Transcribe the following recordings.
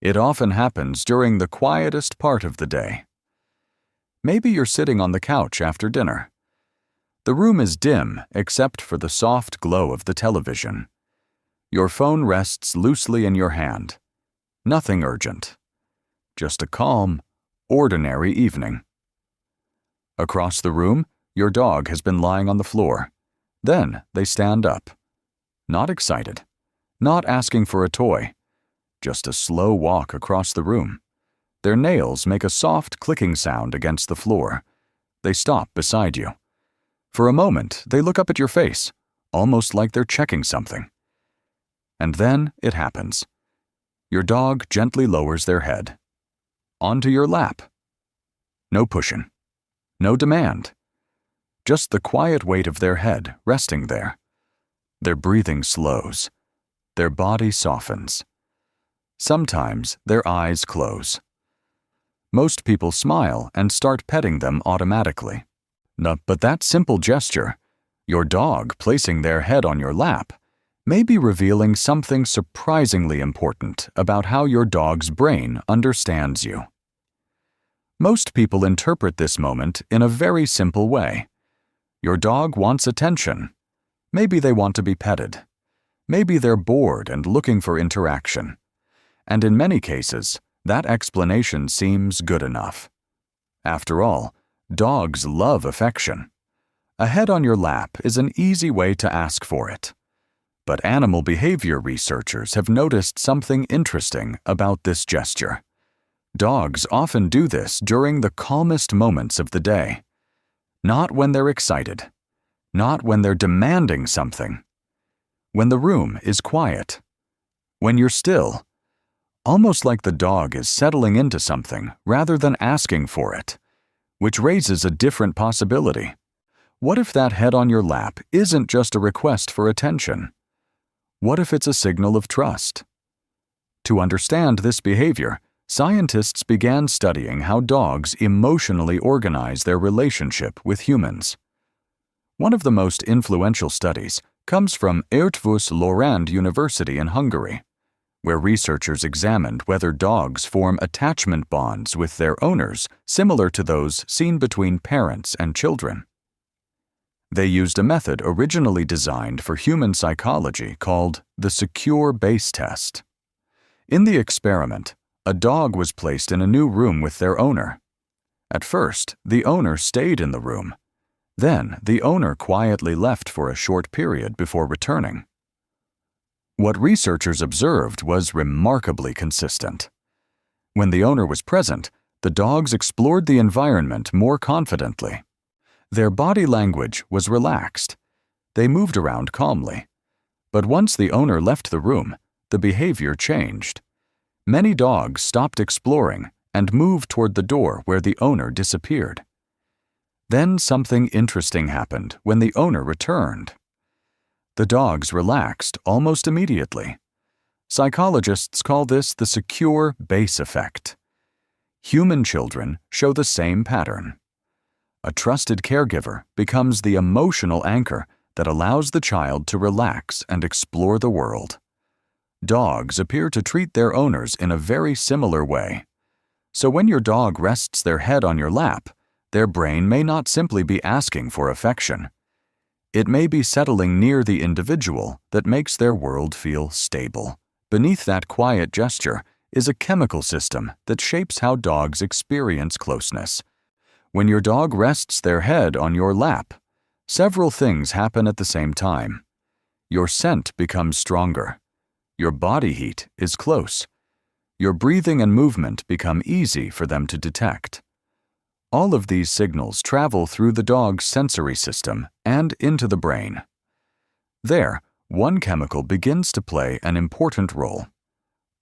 It often happens during the quietest part of the day. Maybe you're sitting on the couch after dinner. The room is dim except for the soft glow of the television. Your phone rests loosely in your hand. Nothing urgent. Just a calm, ordinary evening. Across the room, your dog has been lying on the floor. Then they stand up. Not excited. Not asking for a toy. Just a slow walk across the room. Their nails make a soft clicking sound against the floor. They stop beside you. For a moment, they look up at your face, almost like they're checking something. And then it happens. Your dog gently lowers their head. Onto your lap. No pushing. No demand. Just the quiet weight of their head resting there. Their breathing slows. Their body softens. Sometimes their eyes close. Most people smile and start petting them automatically. But that simple gesture, your dog placing their head on your lap, may be revealing something surprisingly important about how your dog's brain understands you. Most people interpret this moment in a very simple way. Your dog wants attention. Maybe they want to be petted. Maybe they're bored and looking for interaction. And in many cases, that explanation seems good enough. After all, dogs love affection. A head on your lap is an easy way to ask for it. But animal behavior researchers have noticed something interesting about this gesture. Dogs often do this during the calmest moments of the day. Not when they're excited. Not when they're demanding something. When the room is quiet. When you're still. Almost like the dog is settling into something rather than asking for it, which raises a different possibility. What if that head on your lap isn't just a request for attention? What if it's a signal of trust? To understand this behavior, scientists began studying how dogs emotionally organize their relationship with humans. One of the most influential studies comes from Eötvös Loránd University in Hungary, where researchers examined whether dogs form attachment bonds with their owners similar to those seen between parents and children. They used a method originally designed for human psychology called the secure base test. In the experiment, a dog was placed in a new room with their owner. At first, the owner stayed in the room. Then, the owner quietly left for a short period before returning. What researchers observed was remarkably consistent. When the owner was present, the dogs explored the environment more confidently. Their body language was relaxed. They moved around calmly. But once the owner left the room, the behavior changed. Many dogs stopped exploring and moved toward the door where the owner disappeared. Then something interesting happened when the owner returned. The dogs relaxed almost immediately. Psychologists call this the secure base effect. Human children show the same pattern. A trusted caregiver becomes the emotional anchor that allows the child to relax and explore the world. Dogs appear to treat their owners in a very similar way. So when your dog rests their head on your lap, their brain may not simply be asking for affection. It may be settling near the individual that makes their world feel stable. Beneath that quiet gesture is a chemical system that shapes how dogs experience closeness. When your dog rests their head on your lap, several things happen at the same time. Your scent becomes stronger. Your body heat is close. Your breathing and movement become easy for them to detect. All of these signals travel through the dog's sensory system and into the brain. There, one chemical begins to play an important role: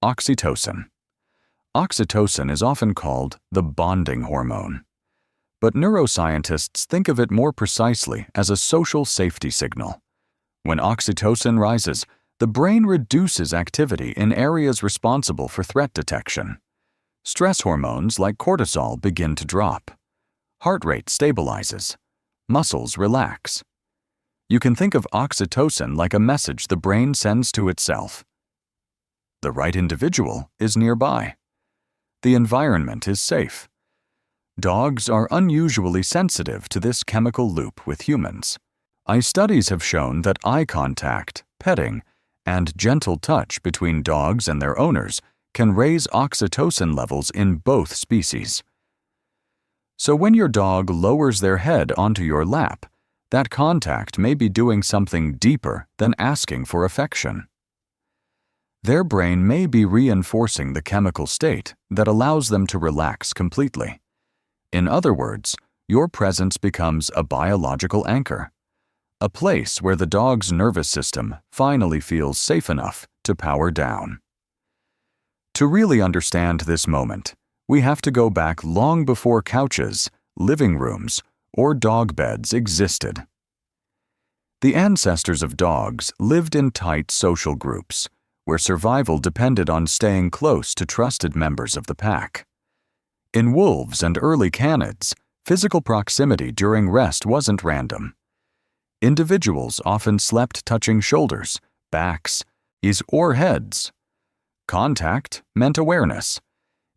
oxytocin. Oxytocin is often called the bonding hormone. But neuroscientists think of it more precisely as a social safety signal. When oxytocin rises, the brain reduces activity in areas responsible for threat detection. Stress hormones like cortisol begin to drop. Heart rate stabilizes. Muscles relax. You can think of oxytocin like a message the brain sends to itself. the right individual is nearby. The environment is safe. Dogs are unusually sensitive to this chemical loop with humans. Studies have shown that eye contact, petting, and gentle touch between dogs and their owners can raise oxytocin levels in both species. So when your dog lowers their head onto your lap, that contact may be doing something deeper than asking for affection. Their brain may be reinforcing the chemical state that allows them to relax completely. In other words, your presence becomes a biological anchor, a place where the dog's nervous system finally feels safe enough to power down. To really understand this moment, we have to go back long before couches, living rooms, or dog beds existed. The ancestors of dogs lived in tight social groups, where survival depended on staying close to trusted members of the pack. In wolves and early canids, physical proximity during rest wasn't random. Individuals often slept touching shoulders, backs, or heads. Contact meant awareness.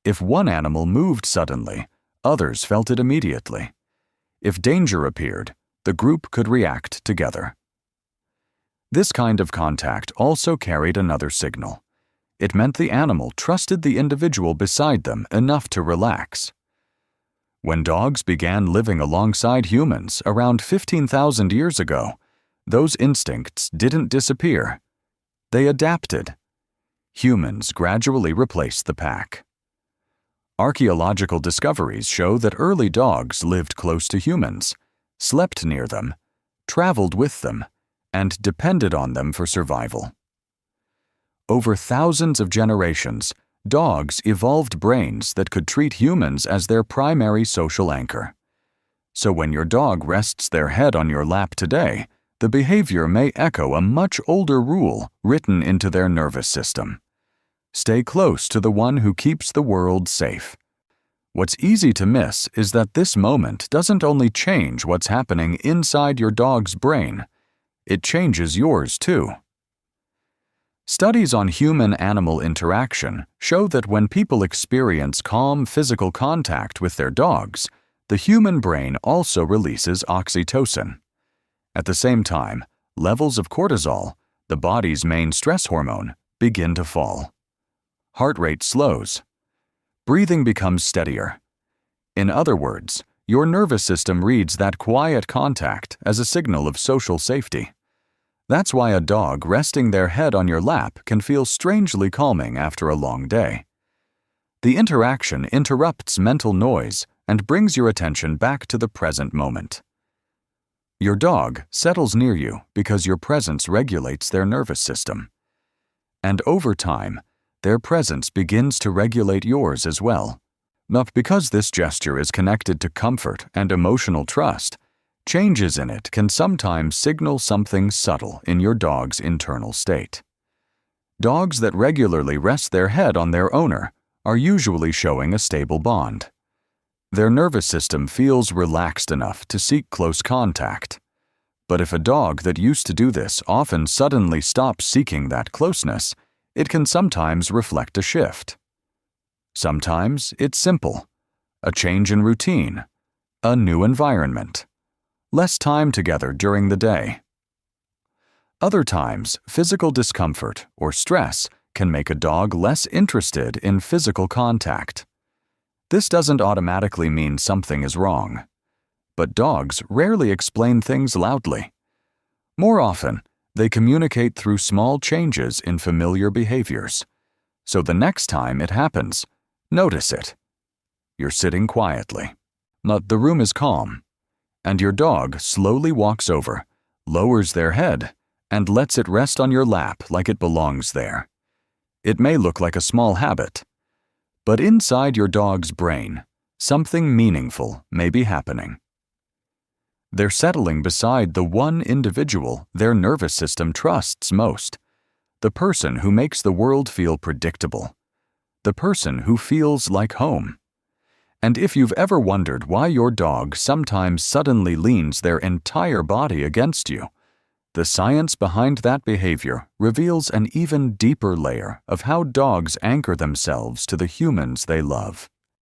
If one animal moved suddenly, others felt it immediately. If danger appeared, the group could react together. This kind of contact also carried another signal. It meant the animal trusted the individual beside them enough to relax. When dogs began living alongside humans around 15,000 years ago, those instincts didn't disappear. They adapted. Humans gradually replaced the pack. Archaeological discoveries show that early dogs lived close to humans, slept near them, traveled with them, and depended on them for survival. Over thousands of generations, dogs evolved brains that could treat humans as their primary social anchor. So when your dog rests their head on your lap today, the behavior may echo a much older rule written into their nervous system. Stay close to the one who keeps the world safe. What's easy to miss is that this moment doesn't only change what's happening inside your dog's brain, it changes yours too. Studies on human-animal interaction show that when people experience calm physical contact with their dogs, the human brain also releases oxytocin. At the same time, levels of cortisol, the body's main stress hormone, begin to fall. Heart rate slows. Breathing becomes steadier. In other words, your nervous system reads that quiet contact as a signal of social safety. That's why a dog resting their head on your lap can feel strangely calming after a long day. The interaction interrupts mental noise and brings your attention back to the present moment. Your dog settles near you because your presence regulates their nervous system. And over time, their presence begins to regulate yours as well. But because this gesture is connected to comfort and emotional trust, changes in it can sometimes signal something subtle in your dog's internal state. Dogs that regularly rest their head on their owner are usually showing a stable bond. Their nervous system feels relaxed enough to seek close contact. But if a dog that used to do this often suddenly stops seeking that closeness, it can sometimes reflect a shift. Sometimes it's simple: a change in routine, a new environment, less time together during the day. Other times, physical discomfort or stress can make a dog less interested in physical contact. This doesn't automatically mean something is wrong, but dogs rarely explain things loudly. More often, they communicate through small changes in familiar behaviors. So the next time it happens, notice it. You're sitting quietly. The room is calm, and your dog slowly walks over, lowers their head, and lets it rest on your lap like it belongs there. It may look like a small habit, but inside your dog's brain, something meaningful may be happening. They're settling beside the one individual their nervous system trusts most, the person who makes the world feel predictable, the person who feels like home. And if you've ever wondered why your dog sometimes suddenly leans their entire body against you, The science behind that behavior reveals an even deeper layer of how dogs anchor themselves to the humans they love.